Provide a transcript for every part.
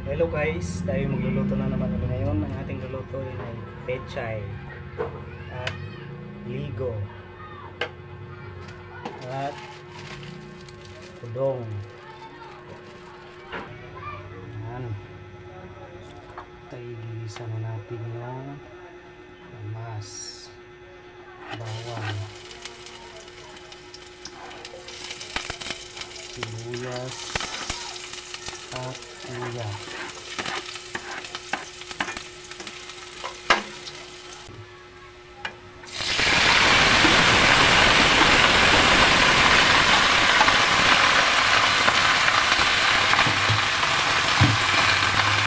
Hello guys, tayo magluluto na naman ulit ngayon. Ang ating lulutuin ay pechay at ligo at udong. Ayan. Tayo igigisa na natin yung lamas, bawang, sibuyas at luya.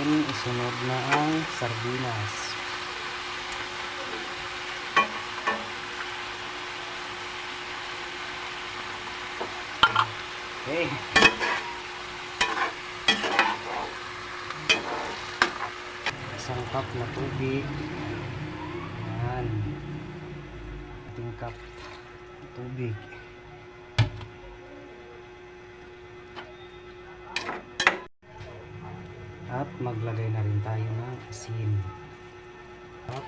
Isunod na ang sardinas. Okay. Isang cup na tubig. Ayan. Ating cup na tubig. At maglagay na rin tayo ng asin. At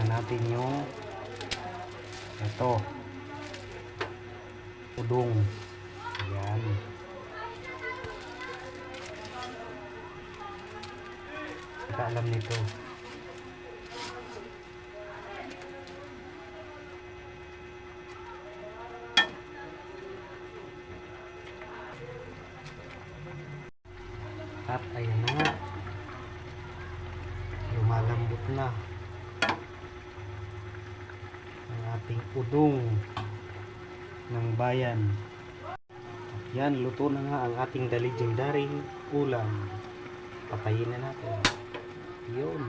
natin yung udong. Ayan. Alam nito. At ayan na nga, lumalambot na ang ating udong ng bayan. At yan, luto na nga ang ating legendary ulam. Patayin na natin. Yun.